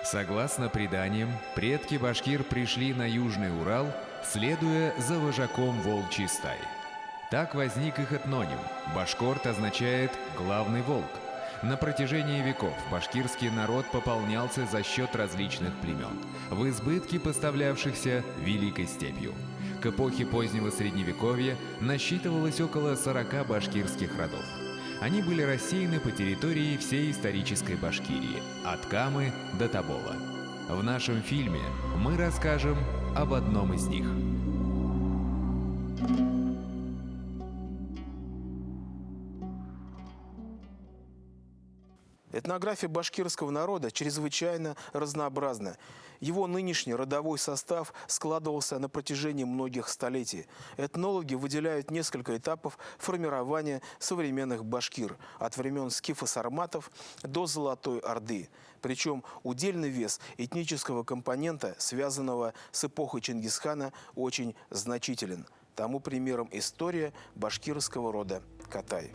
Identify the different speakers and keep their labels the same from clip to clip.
Speaker 1: Согласно преданиям, предки башкир пришли на Южный Урал, следуя за вожаком волчьей стаи. Так возник их этноним. Башкорт означает «главный волк». На протяжении веков башкирский народ пополнялся за счет различных племен, в избытке поставлявшихся Великой степью. К эпохе позднего Средневековья насчитывалось около 40 башкирских родов. Они были рассеяны по территории всей исторической Башкирии, от Камы до Тобола. В нашем фильме мы расскажем об одном из них.
Speaker 2: Этнография башкирского народа чрезвычайно разнообразна. Его нынешний родовой состав складывался на протяжении многих столетий. Этнологи выделяют несколько этапов формирования современных башкир от времен скифо-сарматов до Золотой Орды. Причем удельный вес этнического компонента, связанного с эпохой Чингисхана, очень значителен. Тому примером история башкирского рода Катай.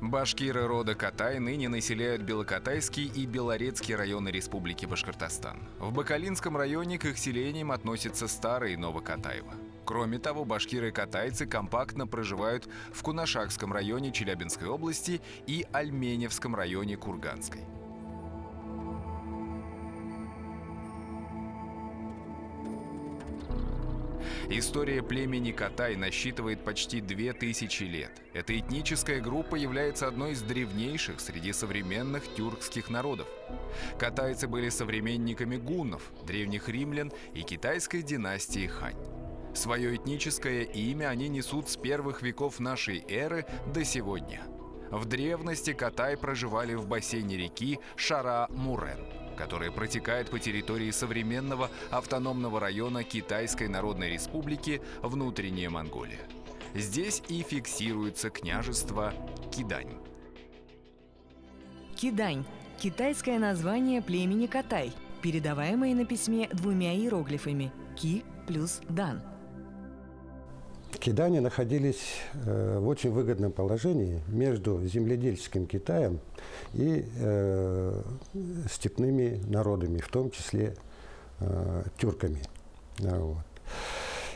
Speaker 1: Башкиры рода Катай ныне населяют Белокатайский и Белорецкий районы Республики Башкортостан. В Бакалинском районе к их селениям относятся Старое и Новокатаево. Кроме того, башкиры-катайцы компактно проживают в Кунашакском районе Челябинской области и Альменевском районе Курганской. История племени Катай насчитывает почти 2000 лет. Эта этническая группа является одной из древнейших среди современных тюркских народов. Катайцы были современниками гуннов, древних римлян и китайской династии Хань. Свое этническое имя они несут с первых веков нашей эры до сегодня. В древности Катай проживали в бассейне реки Шара-Мурен, которая протекает по территории современного автономного района Китайской Народной Республики Внутренняя Монголия. Здесь и фиксируется княжество Кидань.
Speaker 3: Кидань – китайское название племени Катай, передаваемое на письме двумя иероглифами – Ки плюс Дан.
Speaker 4: Кидани находились в очень выгодном положении между земледельческим Китаем и степными народами, в том числе тюрками. Вот.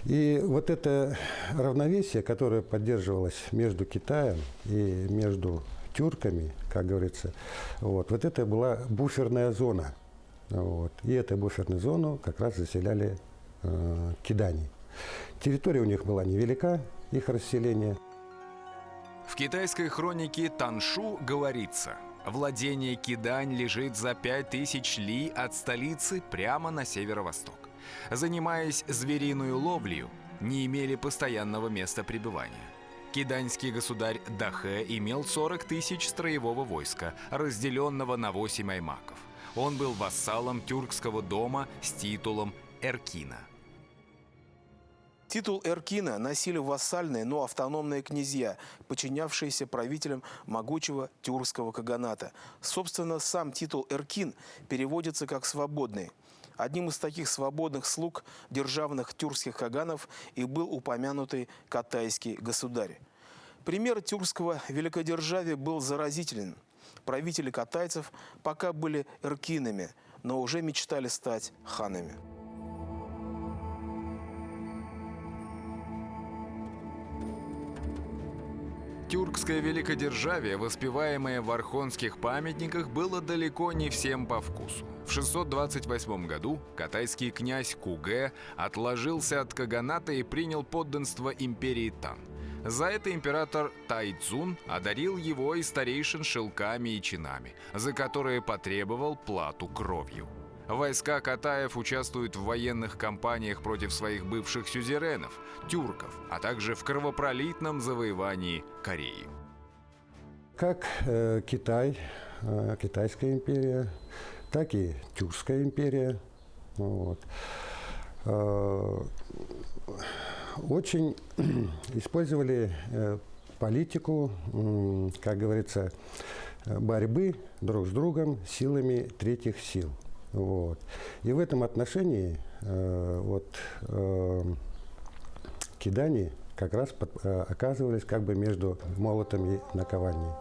Speaker 4: И вот это равновесие, которое поддерживалось между Китаем и между тюрками, как говорится, вот это была буферная зона. Вот. И эту буферную зону как раз заселяли кидани. Территория у них была невелика, их расселение.
Speaker 1: В китайской хронике Таншу говорится: владение Кидань лежит за 5000 ли от столицы прямо на северо-восток. Занимаясь звериной ловлею, не имели постоянного места пребывания. Киданьский государь Дахэ имел 40 000 строевого войска, разделенного на 8 аймаков. Он был вассалом тюркского дома с титулом Эркина.
Speaker 2: Титул Эркина носили вассальные, но автономные князья, подчинявшиеся правителям могучего тюркского каганата. Собственно, сам титул Эркин переводится как «свободный». Одним из таких свободных слуг державных тюркских каганов и был упомянутый катайский государь. Пример тюркского великодержавия был заразителен. Правители катайцев пока были эркинами, но уже мечтали стать ханами.
Speaker 1: Тюркское великодержавие, воспеваемое в архонских памятниках, было далеко не всем по вкусу. В 628 году катайский князь Кугэ отложился от каганата и принял подданство империи Тан. За это император Тайцзун одарил его и старейшин шелками и чинами, за которые потребовал плату кровью. Войска катаев участвуют в военных кампаниях против своих бывших сюзеренов, тюрков, а также в кровопролитном завоевании Кореи.
Speaker 4: Как Китай, Китайская империя, так и Тюркская империя. Вот. Очень использовали политику, как говорится, борьбы друг с другом силами третьих сил. Вот. И в этом отношении кидани как раз оказывались как бы между молотом и наковальней.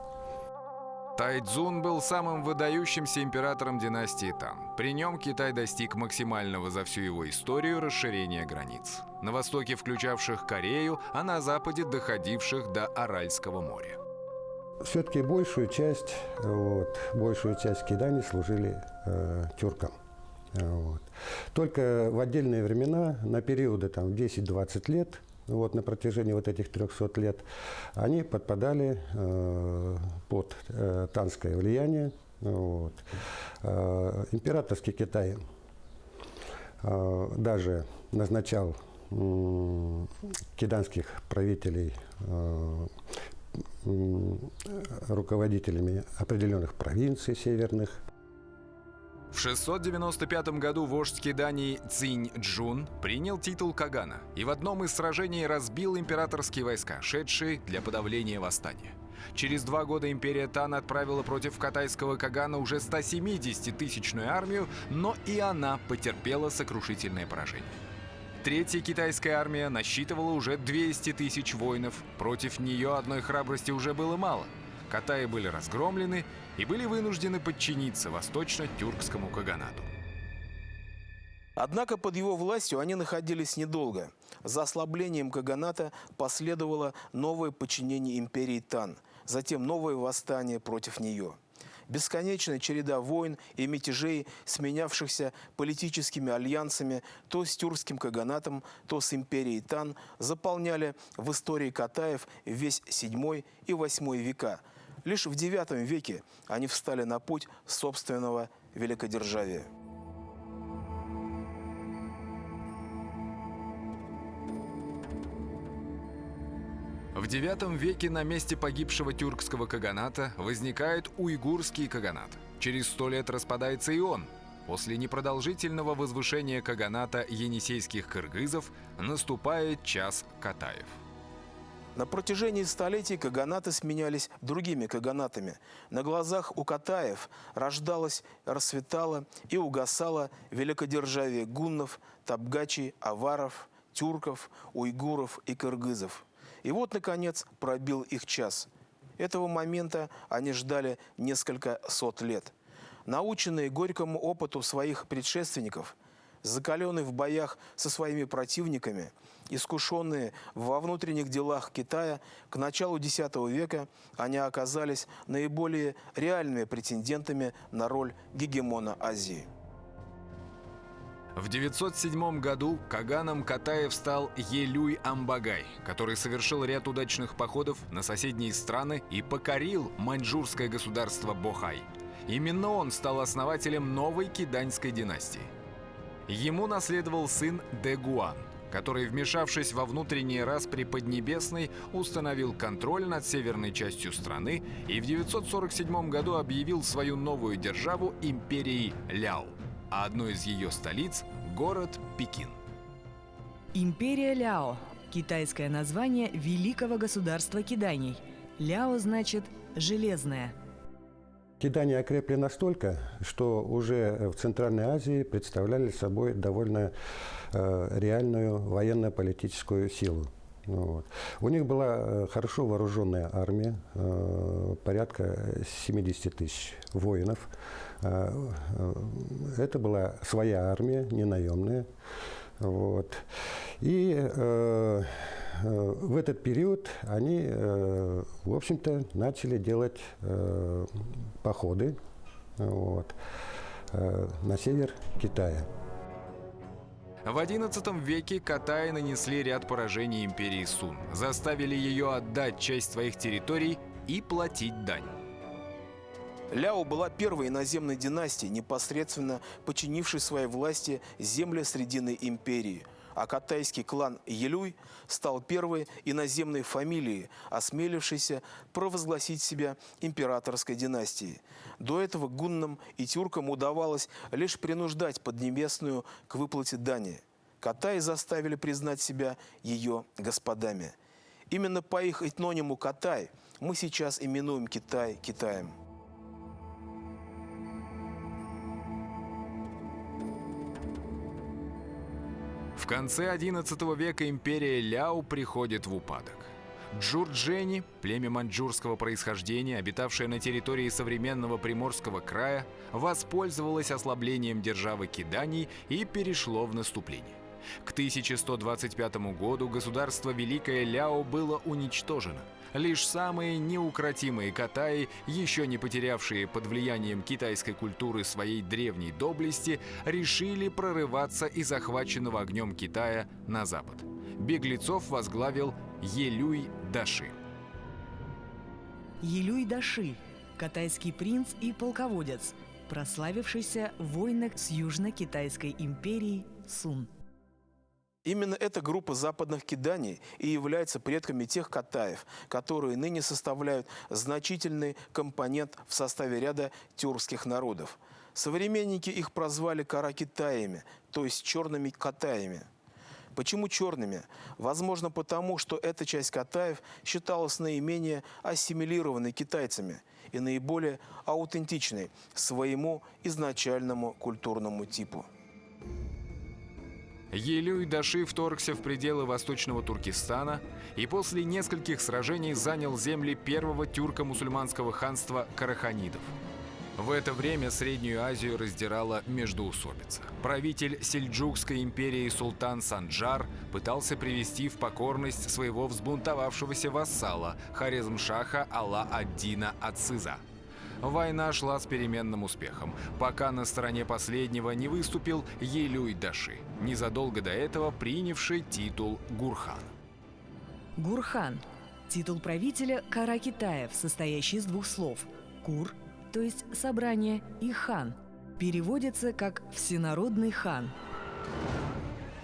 Speaker 1: Тайцзун был самым выдающимся императором династии Тан. При нем Китай достиг максимального за всю его историю расширения границ. На востоке включавших Корею, а на западе доходивших до Аральского моря.
Speaker 4: Все-таки большую часть Кидани служили тюркам. Вот. Только в отдельные времена, на периоды 10-20 лет, на протяжении этих 300 лет, они подпадали под танское влияние. Вот. Императорский Китай даже назначал киданских правителей руководителями определенных провинций северных.
Speaker 1: В 695 году вождь Кидании Цинь-Джун принял титул Кагана и в одном из сражений разбил императорские войска, шедшие для подавления восстания. Через 2 года империя Тан отправила против катайского Кагана уже 170-тысячную армию, но и она потерпела сокрушительное поражение. Третья китайская армия насчитывала уже 200 тысяч воинов. Против нее одной храбрости уже было мало. Катаи были разгромлены и были вынуждены подчиниться восточно-тюркскому каганату.
Speaker 2: Однако под его властью они находились недолго. За ослаблением каганата последовало новое подчинение империи Тан, затем новое восстание против нее. Бесконечная череда войн и мятежей, сменявшихся политическими альянсами то с тюркским каганатом, то с империей Тан, заполняли в истории катаев весь VII и VIII века. Лишь в IX веке они встали на путь собственного великодержавия.
Speaker 1: В IX веке на месте погибшего тюркского каганата возникает уйгурский каганат. Через 100 лет распадается и он. После непродолжительного возвышения каганата енисейских кыргызов наступает час катаев.
Speaker 2: На протяжении столетий каганаты сменялись другими каганатами. На глазах у катаев рождалось, расцветало и угасало великодержавие гуннов, табгачей, аваров, тюрков, уйгуров и кыргызов. И вот, наконец, пробил их час. Этого момента они ждали несколько сот лет. Наученные горькому опыту своих предшественников, закаленные в боях со своими противниками, искушенные во внутренних делах Китая, к началу X века они оказались наиболее реальными претендентами на роль гегемона Азии.
Speaker 1: В 907 году каганом Катаев стал Елюй-Амбагай, который совершил ряд удачных походов на соседние страны и покорил маньчжурское государство Бохай. Именно он стал основателем новой киданьской династии. Ему наследовал сын Дэгуан, который, вмешавшись во внутренние распри Поднебесной, установил контроль над северной частью страны и в 947 году объявил свою новую державу империей Ляо, а одной из ее столиц – город Пекин.
Speaker 3: Империя Ляо – китайское название великого государства Киданий. Ляо значит «железная».
Speaker 4: Кидани окрепли настолько, что уже в Центральной Азии представляли собой довольно реальную военно-политическую силу. Вот. У них была хорошо вооруженная армия, порядка 70 тысяч воинов. Это была своя армия, не наемная. Вот. И в этот период они, в общем-то, начали делать походы на север Китая.
Speaker 1: В XI веке Катаи нанесли ряд поражений империи Сун, заставили ее отдать часть своих территорий и платить дань.
Speaker 2: Ляо была первой иноземной династией, непосредственно подчинившей своей власти земли Срединной империи. А катайский клан Елюй стал первой иноземной фамилией, осмелившейся провозгласить себя императорской династией. До этого гуннам и тюркам удавалось лишь принуждать Поднебесную к выплате дани. Катаи заставили признать себя ее господами. Именно по их этнониму Катай мы сейчас именуем Китай Китаем.
Speaker 1: В конце XI века империя Ляо приходит в упадок. Джурджени, племя маньчжурского происхождения, обитавшее на территории современного Приморского края, воспользовалось ослаблением державы киданий и перешло в наступление. К 1125 году государство Великое Ляо было уничтожено. Лишь самые неукротимые катаи, еще не потерявшие под влиянием китайской культуры своей древней доблести, решили прорываться из захваченного огнем Китая на запад. Беглецов возглавил Елюй Даши.
Speaker 3: Елюй Даши – катайский принц и полководец, прославившийся в войнах с Южно-Китайской империей Сун.
Speaker 2: Именно эта группа западных киданий и является предками тех катаев, которые ныне составляют значительный компонент в составе ряда тюркских народов. Современники их прозвали каракитаями, то есть черными катаями. Почему черными? Возможно, потому, что эта часть катаев считалась наименее ассимилированной китайцами и наиболее аутентичной своему изначальному культурному типу.
Speaker 1: Елюй Даши вторгся в пределы восточного Туркестана и после нескольких сражений занял земли первого тюрко-мусульманского ханства караханидов. В это время Среднюю Азию раздирала междоусобица. Правитель Сельджукской империи султан Санджар пытался привести в покорность своего взбунтовавшегося вассала Хорезмшаха Ала-ад-Дина Ациза. Война шла с переменным успехом, пока на стороне последнего не выступил Елюй Даши, незадолго до этого принявший титул Гурхан.
Speaker 3: Гурхан – титул правителя Каракитаев, состоящий из двух слов «кур», то есть собрание, и «хан», переводится как «всенародный хан».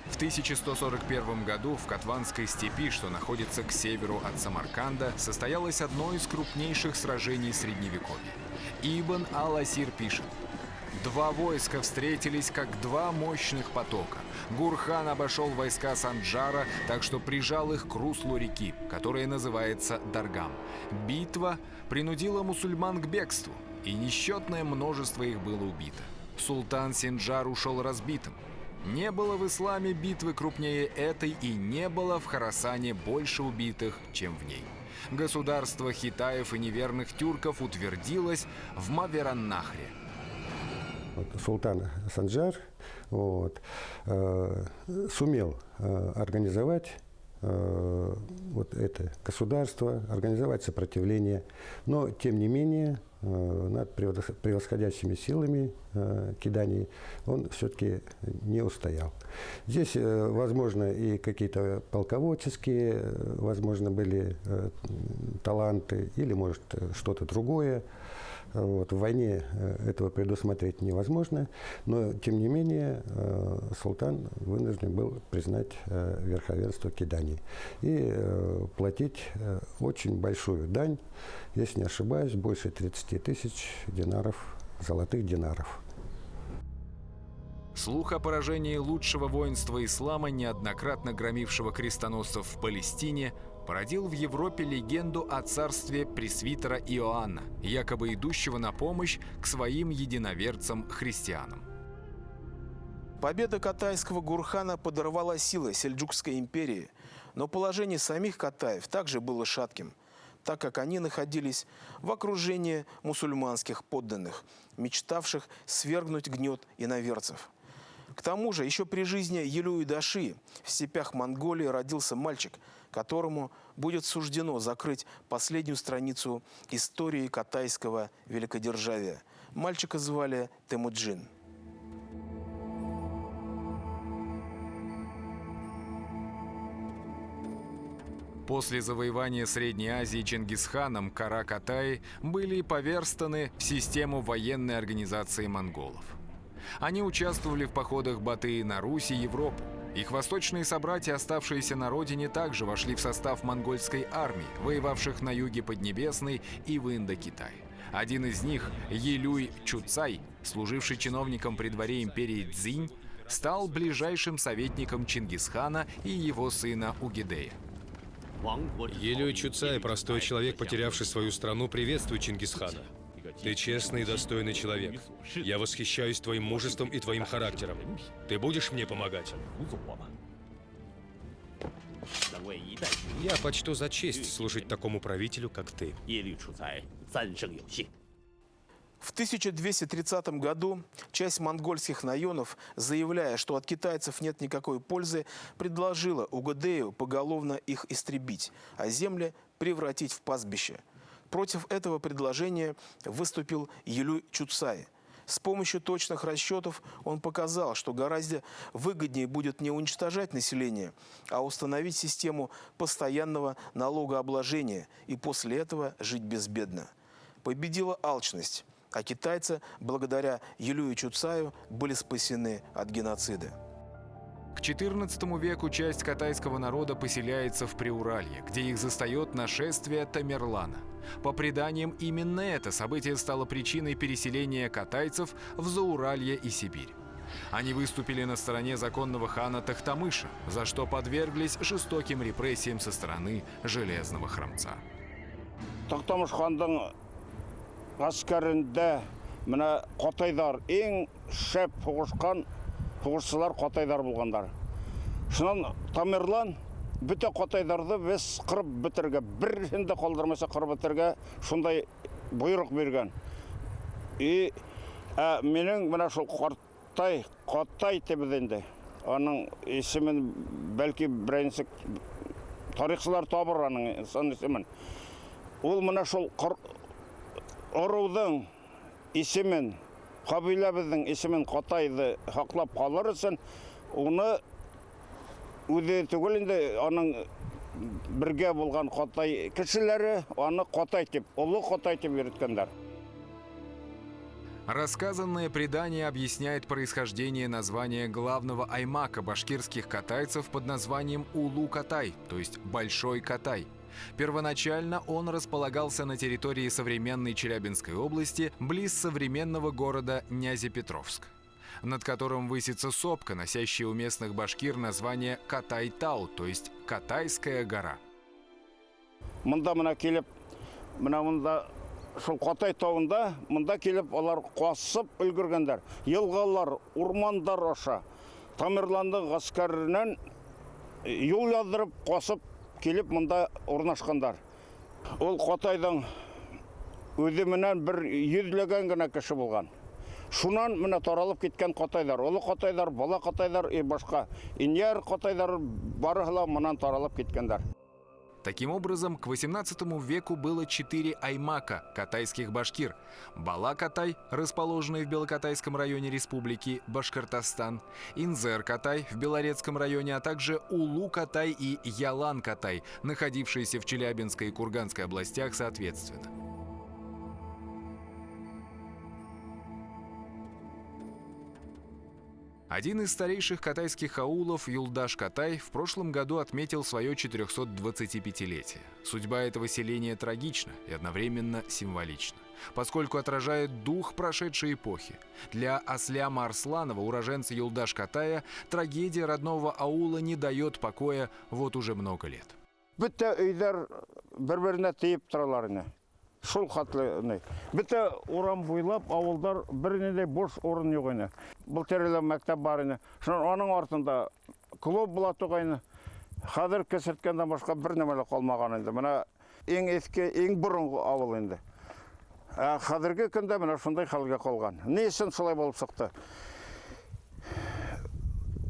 Speaker 1: В 1141 году в Катванской степи, что находится к северу от Самарканда, состоялось одно из крупнейших сражений Средневековья. Ибн Ал-Асир пишет: «Два войска встретились, как два мощных потока. Гурхан обошел войска Санджара, так что прижал их к руслу реки, которая называется Даргам. Битва принудила мусульман к бегству, и несчетное множество их было убито. Султан Синджар ушел разбитым. Не было в исламе битвы крупнее этой, и не было в Хорасане больше убитых, чем в ней. Государство хитаев и неверных тюрков утвердилось в Мавераннахре».
Speaker 4: Султан Санджар сумел организовать это государство, организовать сопротивление, но тем не менее над превосходящими силами киданий он все-таки не устоял. Здесь, возможно, и какие-то полководческие, возможно, были таланты или, может, что-то другое. В войне этого предусмотреть невозможно, но, тем не менее, султан вынужден был признать верховенство киданий и платить очень большую дань, если не ошибаюсь, больше 30 тысяч динаров, золотых динаров.
Speaker 1: Слух о поражении лучшего воинства ислама, неоднократно громившего крестоносцев в Палестине, породил в Европе легенду о царстве пресвитера Иоанна, якобы идущего на помощь к своим единоверцам-христианам.
Speaker 2: Победа катайского Гурхана подорвала силы Сельджукской империи, но положение самих катаев также было шатким, так как они находились в окружении мусульманских подданных, мечтавших свергнуть гнет иноверцев. К тому же, еще при жизни Елюй Даши в степях Монголии родился мальчик, которому будет суждено закрыть последнюю страницу истории катайского великодержавия. Мальчика звали Темуджин.
Speaker 1: После завоевания Средней Азии Чингисханом Кара-Катаи были поверстаны в систему военной организации монголов. Они участвовали в походах Батыя на Русь и Европу. Их восточные собратья, оставшиеся на родине, также вошли в состав монгольской армии, воевавших на юге Поднебесной и в Индокитае. Один из них, Елюй Чуцай, служивший чиновником при дворе империи Цзинь, стал ближайшим советником Чингисхана и его сына Угидея.
Speaker 5: Елюй Чуцай, простой человек, потерявший свою страну, приветствует Чингисхана. Ты честный и достойный человек. Я восхищаюсь твоим мужеством и твоим характером. Ты будешь мне помогать? Я почту за честь служить такому правителю, как ты.
Speaker 2: В 1230 году часть монгольских наёнов, заявляя, что от китайцев нет никакой пользы, предложила Угодею поголовно их истребить, а земли превратить в пастбище. Против этого предложения выступил Юлюй Чуцай. С помощью точных расчетов он показал, что гораздо выгоднее будет не уничтожать население, а установить систему постоянного налогообложения и после этого жить безбедно. Победила алчность, а китайцы, благодаря Юлюю Чуцаю, были спасены от геноцида.
Speaker 1: К XIV веку часть катайского народа поселяется в Приуралье, где их застает нашествие Тамерлана. По преданиям, именно это событие стало причиной переселения катайцев в Зауралье и Сибирь. Они выступили на стороне законного хана Тохтамыша, за что подверглись жестоким репрессиям со стороны Железного Храмца.
Speaker 6: Тохтамыш хандың ғаскарында мына Қотайдар ең шәп пұғышшылар Қотайдар болғандар. Шынан Тамерлан бүте Қотайдарды біз қырып бітірге, бірінде қалдырмаса қырып бітірге шундай бұйрық берген. Менің мына шул Қотай тебеденде. Оның есімін бәлки бірайынсы тарихшылар табыр аның есімін. Ол мына шул ұрудың есімін, қабиләбіздің есімін Қотайды хақлап қалыр үшін, оны өзе түгілінде оның бірге болған Қотай кішілері, оны Қотай деп, ұлы Қотай деп үйреткендер.
Speaker 1: Рассказанное предание объясняет происхождение названия главного аймака башкирских катайцев под названием Улу-Катай, то есть Большой Катай. Первоначально он располагался на территории современной Челябинской области, близ современного города Нязепетровск, над которым высится сопка, носящая у местных башкир название Катай-Тау, то есть Катайская гора.
Speaker 6: Шул Қотай тауында, мұнда келіп, олар қосып үлгіргендер. Елғалар, урмандар оша. Тамерландың ғаскарынан юл яздырып, қосып келіп, мұнда орнашқандар. Ол Қотайдың өзіменен бір yüzлеген гына кіші болған. Шунан мына таралып кеткен Қотайдар. Олы Қотайдар, бала Қотайдар и башқа. Иньяр Қотайдар барыхла мұнан таралып кеткендер.
Speaker 1: Таким образом, к XVIII веку было 4 аймака катайских башкир. Бала-Катай, расположенный в Белокатайском районе республики Башкортостан, Инзер-Катай в Белорецком районе, а также Улу-Катай и Ялан-Катай, находившиеся в Челябинской и Курганской областях соответственно. Один из старейших катайских аулов, Юлдаш-Катай, в прошлом году отметил свое 425-летие. Судьба этого селения трагична и одновременно символична, поскольку отражает дух прошедшей эпохи. Для Асляма Арсланова, уроженца Юлдаш-Катая, трагедия родного аула не дает покоя вот уже много лет.
Speaker 6: Шул хатлы. Біті орам бойлап, ауылдар бірінеде бош орын yok ені. Бұл терелі мәктәп бар ені. Оның артында клуб бұла тұғайны. Қадыр кесірткенде башқа бір немелі қалмаған енді. Мына ең ескі, ең бұрынғы ауыл енді. Қадырғы күнде мына шындай қалға қолған. Не үшін солай болып шықты?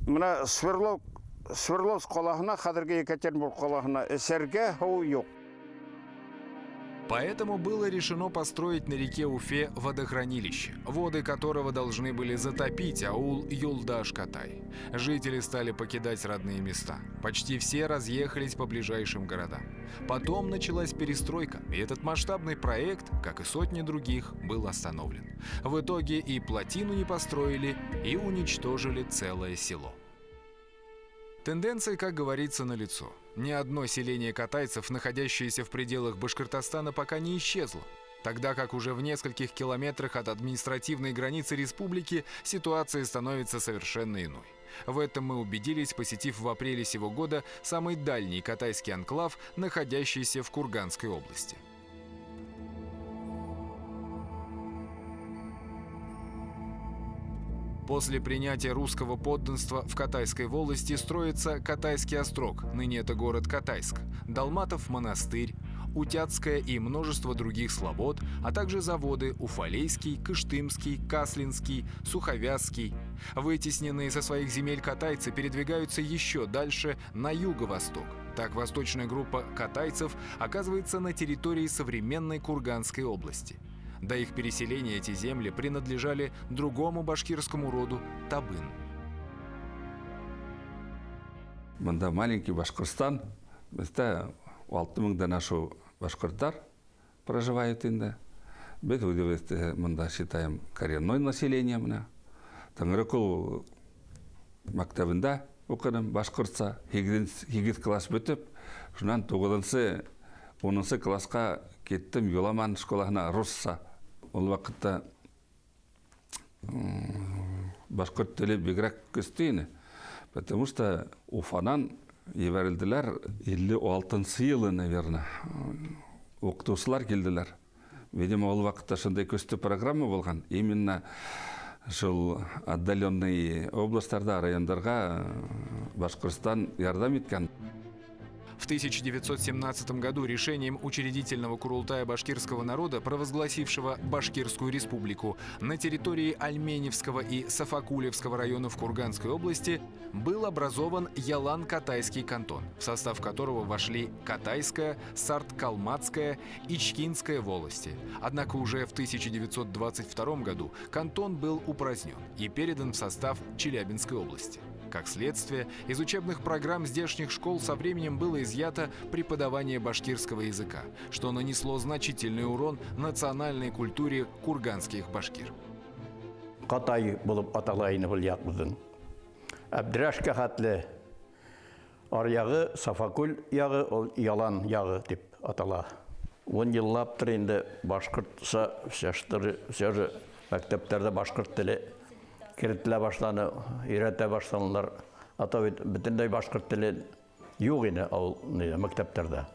Speaker 6: Мына Свердловск қалағына, Қадырғы Екатеринбург қалағына эсерге хау yok.
Speaker 1: Поэтому было решено построить на реке Уфе водохранилище, воды которого должны были затопить аул Юлдаш-Катай. Жители стали покидать родные места. Почти все разъехались по ближайшим городам. Потом началась перестройка, и этот масштабный проект, как и сотни других, был остановлен. В итоге и плотину не построили, и уничтожили целое село. Тенденция, как говорится, налицо. Ни одно селение катайцев, находящееся в пределах Башкортостана, пока не исчезло. Тогда как уже в нескольких километрах от административной границы республики ситуация становится совершенно иной. В этом мы убедились, посетив в апреле сего года самый дальний катайский анклав, находящийся в Курганской области. После принятия русского подданства в Катайской волости строится Катайский острог, ныне это город Катайск, Далматов монастырь, Утятская и множество других слобод, а также заводы Уфалейский, Кыштымский, Каслинский, Суховязский. Вытесненные со своих земель катайцы передвигаются еще дальше на юго-восток. Так восточная группа катайцев оказывается на территории современной Курганской области. До их переселения эти земли принадлежали другому башкирскому роду Табын.
Speaker 7: Мында маленький Башкортостан, это 6000 наших башкортар проживают инда. Бет мында считаем коренное население. Таңырыкул мактабында оқыдым башкортса, 8 класс бітіп, шунан 9-10 классқа кеттім Юламан школасына русса. Ол вақытта башкорт тілі бигрәк көстейіні, потому что Уфанан ебәрілділер 56 елы, наверное, оқытушылар келділер. Видимо, ол вақытта шындай көсті программа болған. Именно шыл отдаленный областарда, райондарға Башкортостан ярдам еткен.
Speaker 1: В 1917 году решением учредительного Курултая башкирского народа, провозгласившего Башкирскую республику, на территории Альменевского и Сафакулевского районов Курганской области был образован Ялан-Катайский кантон, в состав которого вошли Катайская, Сарт-Калматская и Чкинская волости. Однако уже в 1922 году кантон был упразднен и передан в состав Челябинской области. Как следствие, из учебных программ здешних школ со временем было изъято преподавание башкирского языка, что нанесло значительный урон национальной культуре курганских башкир.
Speaker 8: Катай булып аталайны бул якбызын. Абдрашка хатлы аръягы Сафакул ягы, ол Ялан ягы дип атала. 10 еллаптыр инде башкортса все же мәктәптәрдә башкорт теле кертелә башланы, өйрәтә башланылар. Ата бит бөтенләй башкорт теле юк иде ул мәктәптәрдә.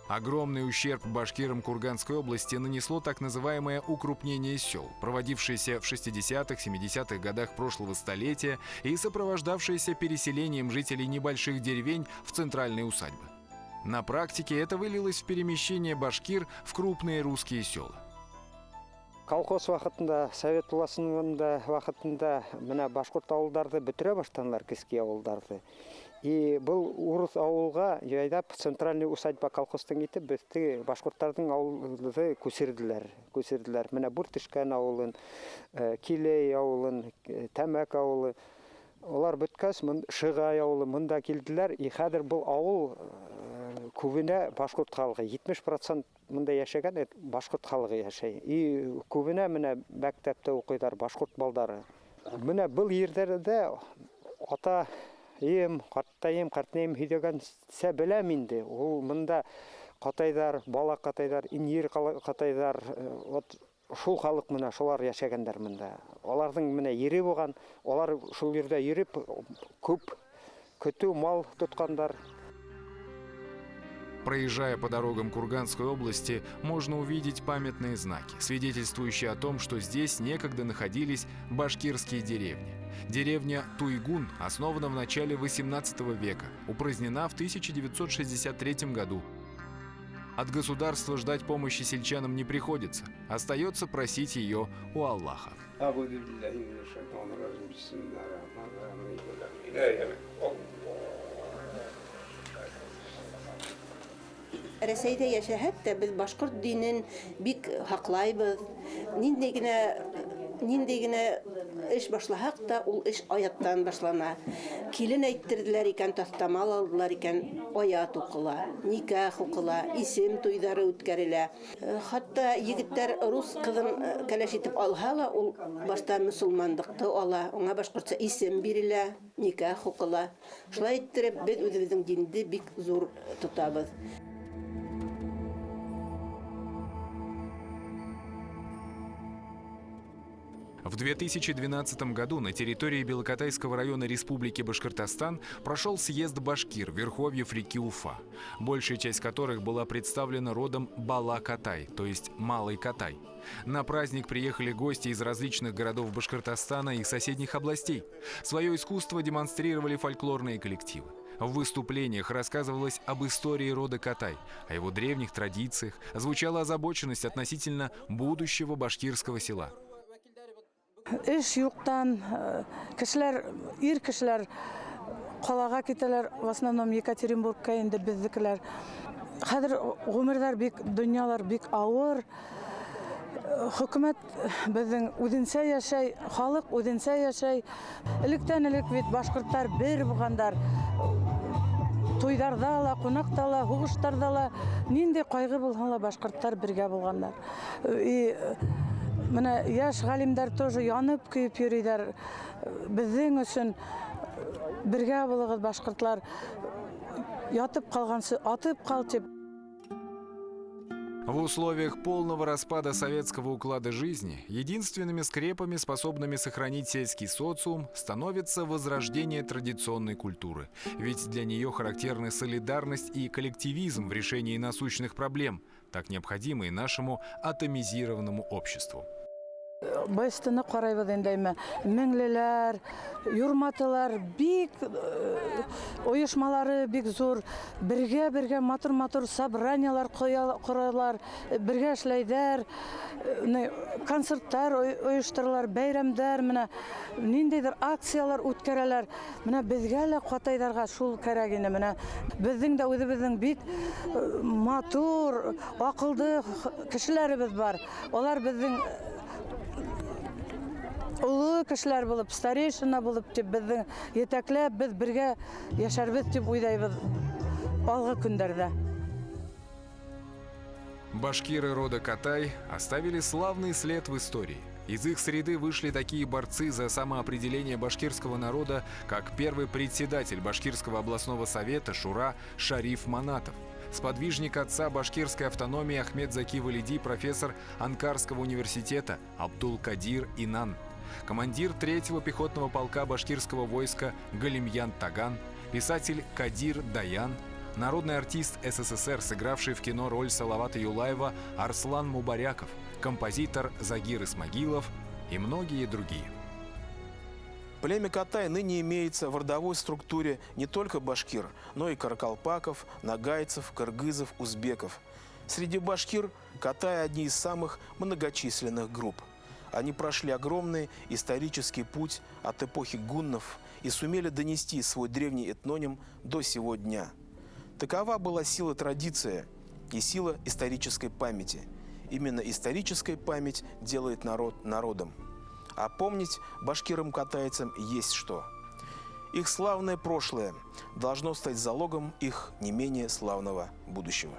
Speaker 1: Огромный ущерб башкирам Курганской области нанесло так называемое укрупнение сел, проводившееся в 60-70-х годах прошлого столетия и сопровождавшееся переселением жителей небольших деревень в центральные усадьбы. На практике это вылилось в перемещение башкир в крупные русские села.
Speaker 9: Колхоз вақытында, Совет власында вақытында мына башқұрт ауылдарды бітіре баштанлар, кеске ауылдарды. И бұл урыс ауылға жайдап центральный усадьба колхозтың етіп, бізді башқұрттардың ауылды көсерділер. Мына Буртышкан ауылын, Килей ауылын, Тәмәк ауылы. Олар бүткәс, Шығай ауылы мұнда келділер. И қадір бұл ауыл көбіне башқұрт халқы 70% мында яшәгән башқұрт халқы яшәй. И көбіне мына мәктәптә оқыйдар башқұрт балдары. Мына бұл ерлерде ата қартайым һөйдәгән сәбеләм инде. Ул мында катайдар, бала катайдар, инер катайдар, вот шул халык мына шулар яшәгәннәр мында. Аларның менә ере булган, алар шул yerдә йөреп күп көтү мал тоткандар.
Speaker 1: Проезжая по дорогам Курганской области, можно увидеть памятные знаки, свидетельствующие о том, что здесь некогда находились башкирские деревни. Деревня Туйгун основана в начале XVIII века, упразднена в 1963 году. От государства ждать помощи сельчанам не приходится, остается просить ее у Аллаха.
Speaker 10: Рәсәйдә яшәһәк тә без башкорт динен бик хаклайбыз. Нинди генә эш башлаһак та, ул эш аяттан башлана. Килен әйттерделәр икән, тастамал алдылар икән, аят укыла, никах укыла, исем туйдары үткәрелә. Хатта егетләр рус кызын кәләш итеп алһа ла, ул башта мусулманлыкты ала, аңа башкортча исем бирелә, никах укыла. Шулай иттереп без үзебезнең динне бик зур тотабыз.
Speaker 1: В 2012 году на территории Белокатайского района Республики Башкортостан прошел съезд башкир верховьев реки Уфа, большая часть которых была представлена родом Бала-Катай, то есть Малый Катай. На праздник приехали гости из различных городов Башкортостана и соседних областей. Свое искусство демонстрировали фольклорные коллективы. В выступлениях рассказывалось об истории рода Катай, о его древних традициях, звучала озабоченность относительно будущего башкирского села.
Speaker 11: Эш юктан кешеләр, ир кешеләр калага китәләр, в основном Екатеринбургка инде безнекеләр. Хәзер гомерләр бик, дөньялар бик авыр. Хөкүмәт безнең үзенчә яшәй, халык үзенчә яшәй. Электән элек бит башкортлар бер булгандар. Туйдарда ла, кунакта ла, хугыштарда ла, нинди кайгы булган ла башкортлар бергә булганнар. Менә яшь галимдар тоже янып көйүп йөриләр. Безнең өчен бергә булыгыз башкортлар. Ятып калгансы атып кал дип.
Speaker 1: В условиях полного распада советского уклада жизни единственными скрепами, способными сохранить сельский социум, становится возрождение традиционной культуры. Ведь для нее характерны солидарность и коллективизм в решении насущных проблем, так необходимые нашему атомизированному обществу.
Speaker 11: Быстыны карайбыз инде, меңлеләр, юрматылар, бик оешмалары бик зур, бергә матур собраниялар коралар, бергә эшләйләр, концертлар оештыралар, бәйрәмдәр, менә ниндидер акциялар үткәрәләр. Менә безгә лә Катайларга шул кирәк инде, менә безнең дә үзебезнең бик матур, акыллы кешеләребез бар. Алар безнең улы кешеләр булып, старейшина булып, безнең етәкләп, без бергә яшәрбез дип уйлайбыз алгы көндәрдә.
Speaker 1: Башкиры рода Катай оставили славный след в истории. Из их среды вышли такие борцы за самоопределение башкирского народа, как первый председатель Башкирского областного совета Шура Шариф Манатов, сподвижник отца башкирской автономии Ахмед Заки Валиди, профессор Анкарского университета Абдул-Кадир Инан, командир 3-го пехотного полка башкирского войска Галимьян Таган, писатель Кадир Даян, народный артист СССР, сыгравший в кино роль Салавата Юлаева Арслан Мубаряков, композитор Загир Исмагилов и многие другие.
Speaker 2: Племя Катай ныне имеется в родовой структуре не только башкир, но и каракалпаков, нагайцев, кыргызов, узбеков. Среди башкир Катай одни из самых многочисленных групп. Они прошли огромный исторический путь от эпохи гуннов и сумели донести свой древний этноним до сего дня. Такова была сила традиции и сила исторической памяти. Именно историческая память делает народ народом. А помнить башкирам-катайцам есть что. Их славное прошлое должно стать залогом их не менее славного будущего.